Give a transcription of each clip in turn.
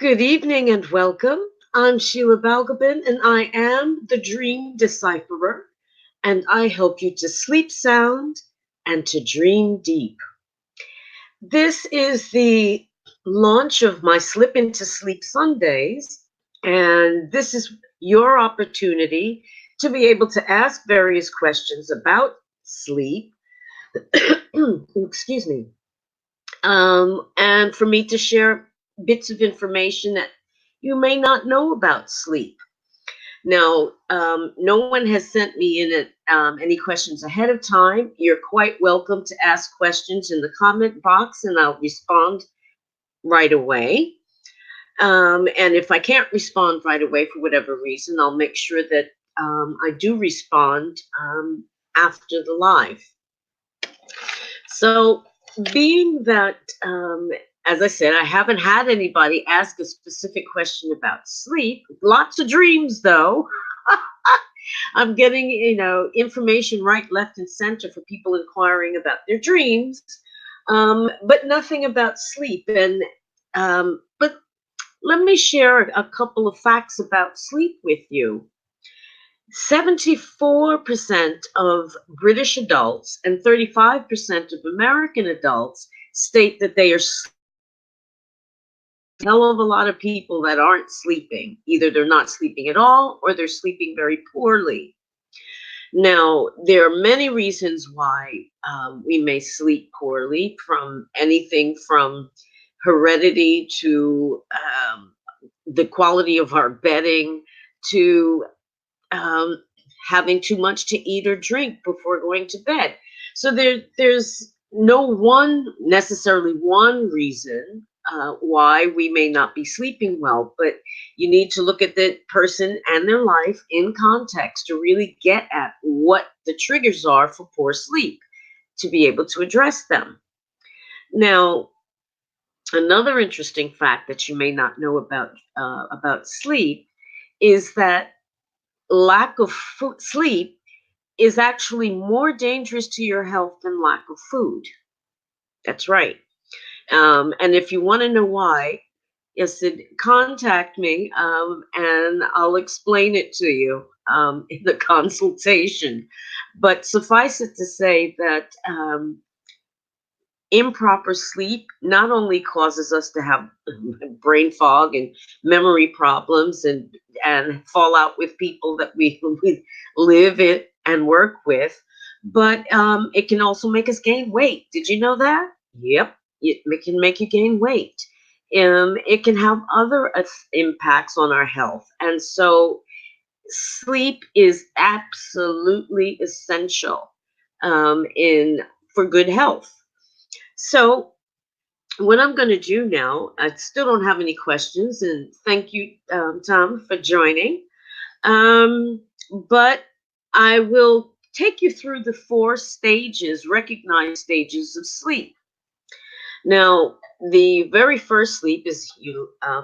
Good evening and welcome. I'm Sheila Balgobin and I am the Dream Decipherer, and I help you to sleep sound and to dream deep. This is the launch of my Slip into Sleep Sundays, and this is your opportunity to be able to ask various questions about sleep. Excuse me. And for me to share bits of information that you may not know about sleep. Now, no one has sent me any questions ahead of time. You're quite welcome to ask questions in the comment box, and I'll respond right away. And if I can't respond right away for whatever reason, I'll make sure that I do respond after the live. So, being that, as I said, I haven't had anybody ask a specific question about sleep. Lots of dreams, though. I'm getting, information right, left, and center for people inquiring about their dreams, but nothing about sleep. But let me share a couple of facts about sleep with you. 74% of British adults and 35% of American adults state that they are a hell of a lot of people that aren't sleeping. Either they're not sleeping at all or they're sleeping very poorly. Now, there are many reasons why we may sleep poorly, from anything from heredity to the quality of our bedding to um, having too much to eat or drink before going to bed. So there's no necessarily one reason why we may not be sleeping well, but you need to look at the person and their life in context to really get at what the triggers are for poor sleep to be able to address them. Now, another interesting fact that you may not know about sleep is that lack of sleep is actually more dangerous to your health than lack of food. That's right. And if you want to know why, yes, contact me and I'll explain it to you in the consultation. But suffice it to say that improper sleep not only causes us to have brain fog and memory problems and fall out with people that we live in and work with, but it can also make us gain weight. Did you know that? Yep, it can make you gain weight. It can have other impacts on our health, and so sleep is absolutely essential in for good health. So what I'm going to do now, I still don't have any questions, and thank you, Tom, for joining. But I will take you through the four stages, recognized stages of sleep. Now, the very first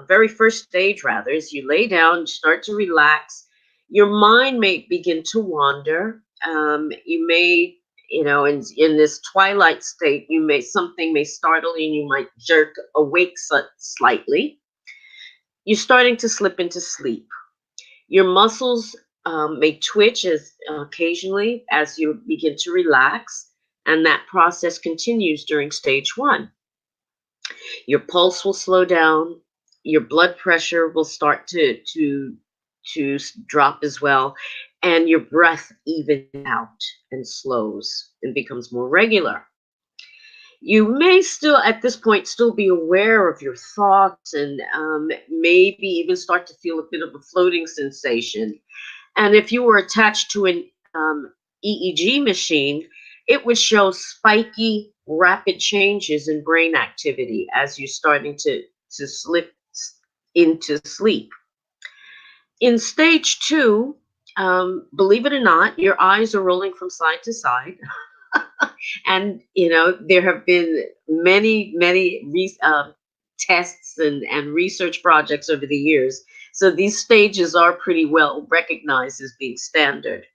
very first stage rather, is you lay down, start to relax. Your mind may begin to wander. You may, in this twilight state, something may startle you, and you might jerk awake slightly. You're starting to slip into sleep. Your muscles may twitch occasionally as you begin to relax, and that process continues during stage one. Your pulse will slow down, your blood pressure will start to drop as well, and your breath evens out and slows and becomes more regular. You may still, at this point, still be aware of your thoughts and maybe even start to feel a bit of a floating sensation. And if you were attached to an EEG machine, it would show spiky, rapid changes in brain activity as you're starting to slip into sleep. In stage two, believe it or not, your eyes are rolling from side to side. And, there have been many tests and research projects over the years. So these stages are pretty well recognized as being standard.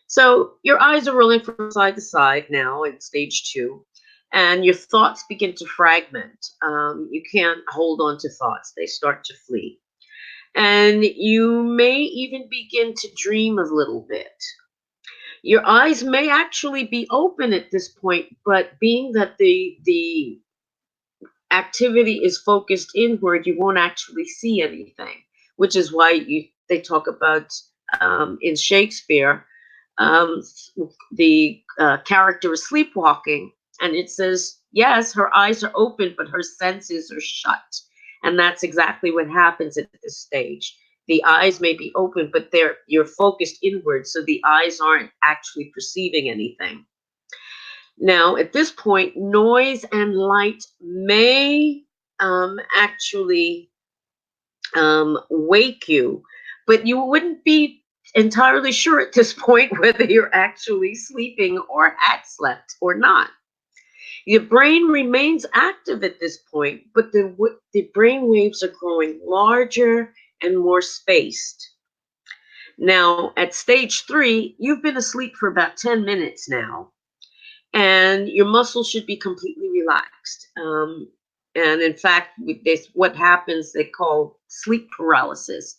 So your eyes are rolling from side to side now in stage two. and your thoughts begin to fragment. You can't hold on to thoughts, they start to flee. And you may even begin to dream a little bit. Your eyes may actually be open at this point, but being that the activity is focused inward, you won't actually see anything, which is why they talk about in Shakespeare um, the character is sleepwalking, and it says, yes, her eyes are open, but her senses are shut. And that's exactly what happens at this stage. The eyes may be open, but you're focused inward, so the eyes aren't actually perceiving anything. Now, at this point, noise and light may actually wake you, but you wouldn't be entirely sure at this point whether you're actually sleeping or had slept or not. Your brain remains active at this point, but the brain waves are growing larger and more spaced. Now, at stage 3, you've been asleep for about 10 minutes now, and your muscles should be completely relaxed. And in fact, with this, what happens, they call sleep paralysis,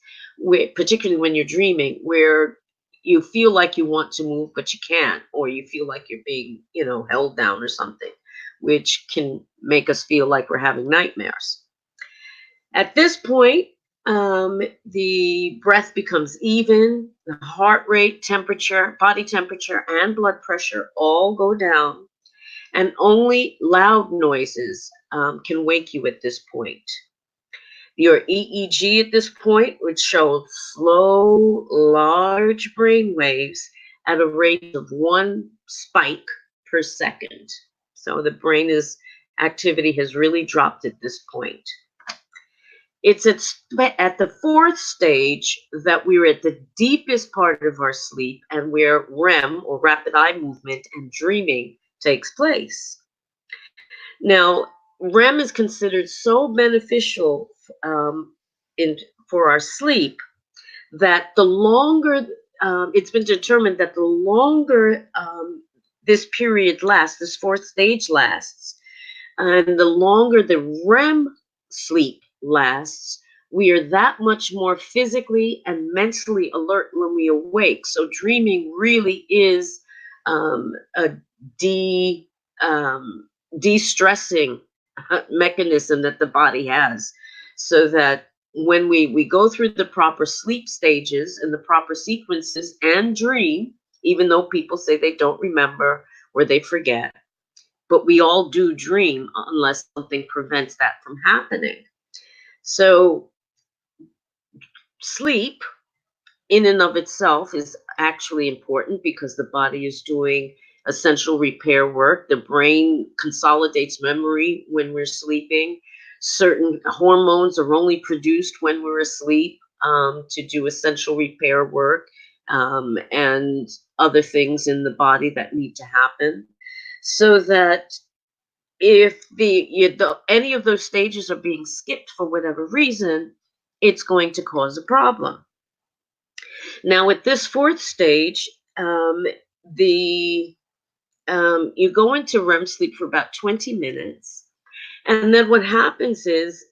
particularly when you're dreaming, where you feel like you want to move, but you can't, or you feel like you're being, held down or something, which can make us feel like we're having nightmares. At this point, the breath becomes even, the heart rate, temperature, body temperature, and blood pressure all go down, and only loud noises can wake you at this point. Your EEG at this point would show slow, large brain waves at a rate of 1 spike per second. So the activity has really dropped at this point. It's at the 4th stage that we're at the deepest part of our sleep, and where REM, or rapid eye movement, and dreaming takes place. Now, REM is considered so beneficial for our sleep that the longer it's been determined that the longer this period lasts, this 4th stage lasts, and the longer the REM sleep lasts, we are that much more physically and mentally alert when we awake. So dreaming really is a de-stressing mechanism that the body has, so that when we go through the proper sleep stages and the proper sequences and dream, even though people say they don't remember or they forget, but we all do dream unless something prevents that from happening. So sleep in and of itself is actually important because the body is doing essential repair work. The brain consolidates memory when we're sleeping. Certain hormones are only produced when we're asleep to do essential repair work, and other things in the body that need to happen. So that if any of those stages are being skipped for whatever reason, it's going to cause a problem. Now, at this 4th stage, the you go into REM sleep for about 20 minutes, and then what happens is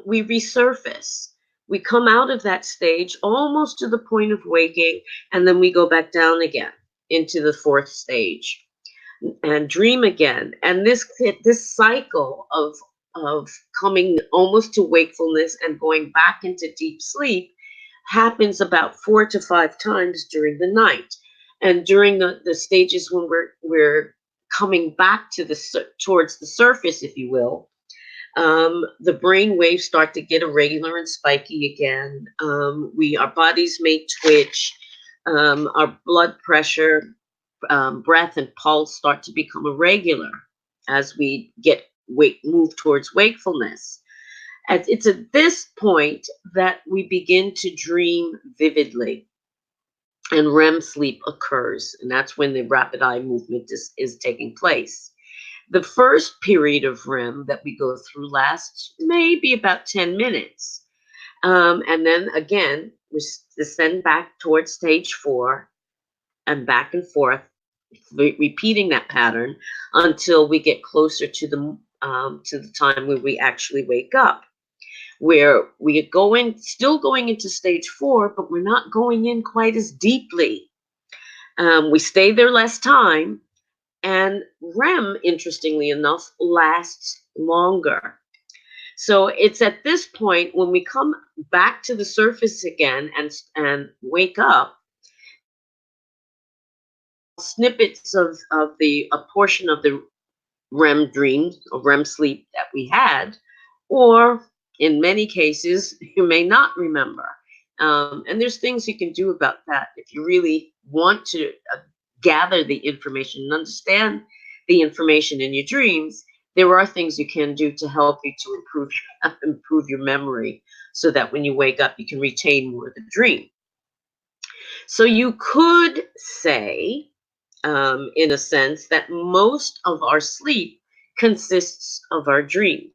we resurface. We come out of that stage almost to the point of waking, and then we go back down again into the 4th stage and dream again. And this cycle of coming almost to wakefulness and going back into deep sleep happens about 4 to 5 times during the night. And during the stages when we're coming back to towards the surface, if you will, the brain waves start to get irregular and spiky again. Our bodies may twitch. Our blood pressure, breath, and pulse start to become irregular as we move towards wakefulness. It's at this point that we begin to dream vividly, and REM sleep occurs, and that's when the rapid eye movement is taking place. The first period of REM that we go through lasts maybe about 10 minutes. And then again, we descend back towards stage 4 and back and forth repeating that pattern until we get closer to the time where we actually wake up, where we are still going into stage 4, but we're not going in quite as deeply. We stay there less time, and REM, interestingly enough, lasts longer. So it's at this point when we come back to the surface again and wake up, snippets of the a portion of the REM dream or REM sleep that we had, or in many cases, you may not remember. And there's things you can do about that if you really want to gather the information and understand the information in your dreams. There are things you can do to help you to improve your memory, so that when you wake up, you can retain more of the dream. So you could say, in a sense, that most of our sleep consists of our dreams.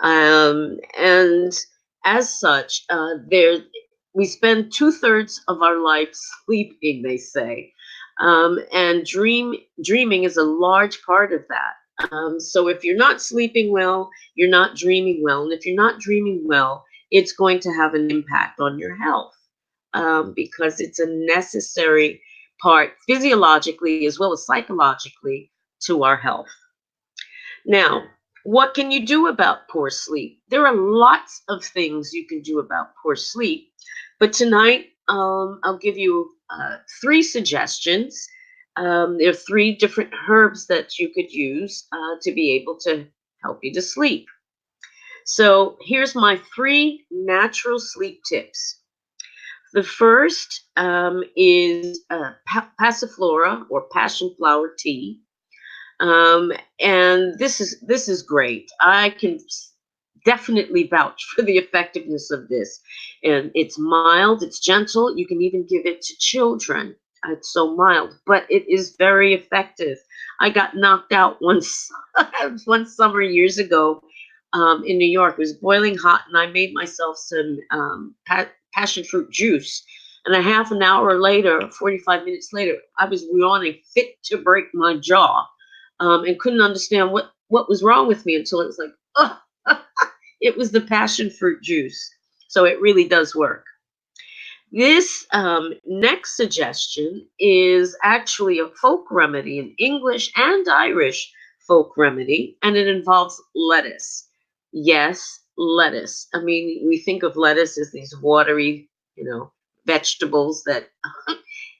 And as such, we spend 2/3 of our life sleeping, they say. And dreaming is a large part of that. So if you're not sleeping well, you're not dreaming well. And if you're not dreaming well, it's going to have an impact on your health, because it's a necessary part physiologically as well as psychologically to our health. Now, what can you do about poor sleep? There are lots of things you can do about poor sleep, but tonight I'll give you 3 suggestions. There are 3 different herbs that you could use to be able to help you to sleep. So here's my 3 natural sleep tips. The first is Passiflora or passion flower tea. And this is great. I can definitely vouch for the effectiveness of this. And it's mild, it's gentle. You can even give it to children. It's so mild, but it is very effective. I got knocked out once one summer years ago in New York. It was boiling hot, and I made myself some passion fruit juice. And a half an hour later, 45 minutes later, I was yawning, fit to break my jaw, and couldn't understand what was wrong with me until it was like, oh, it was the passion fruit juice. So it really does work. This next suggestion is actually a folk remedy, an English and Irish folk remedy, and it involves lettuce. Yes, lettuce. I mean, we think of lettuce as these watery, vegetables that,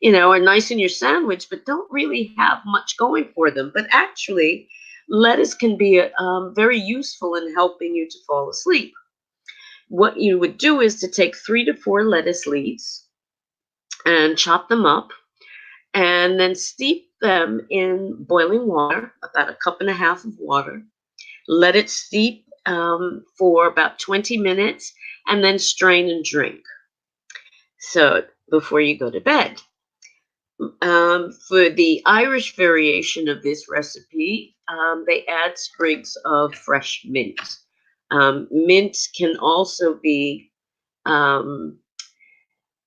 are nice in your sandwich, but don't really have much going for them. But actually, lettuce can be very useful in helping you to fall asleep. What you would do is to take 3 to 4 lettuce leaves and chop them up, and then steep them in boiling water, about 1.5 cups of water. Let it steep for about 20 minutes, and then strain and drink. So before you go to bed. For the Irish variation of this recipe, they add sprigs of fresh mint. Mint can also be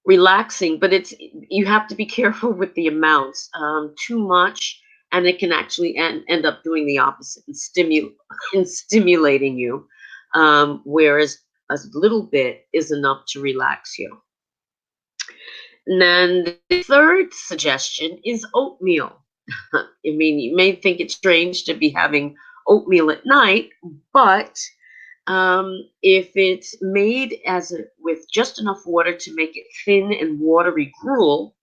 relaxing, but you have to be careful with the amounts. Too much, and it can actually end up doing the opposite and stimulating you, whereas a little bit is enough to relax you. And then the third suggestion is oatmeal. I mean, you may think it's strange to be having oatmeal at night, but if it's made with just enough water to make it thin and watery gruel,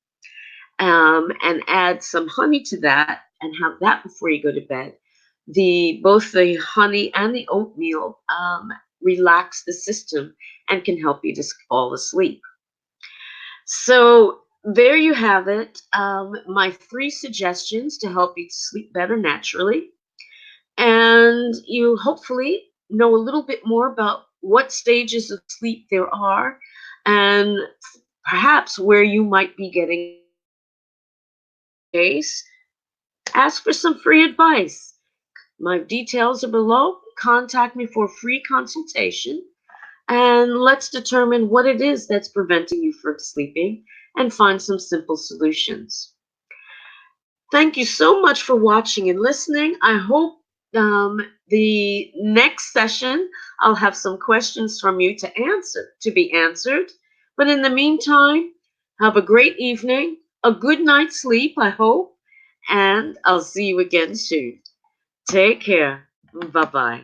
and add some honey to that and have that before you go to bed, both the honey and the oatmeal relax the system and can help you to fall asleep. So there you have it. My 3 suggestions to help you to sleep better naturally. And you hopefully know a little bit more about what stages of sleep there are, and perhaps where you might be getting case. Ask for some free advice. My details are below. Contact me for a free consultation, and let's determine what it is that's preventing you from sleeping and find some simple solutions. Thank you so much for watching and listening. I hope the next session I'll have some questions from you to be answered. But in the meantime, have a great evening, a good night's sleep, I hope, and I'll see you again soon. Take care. Bye bye.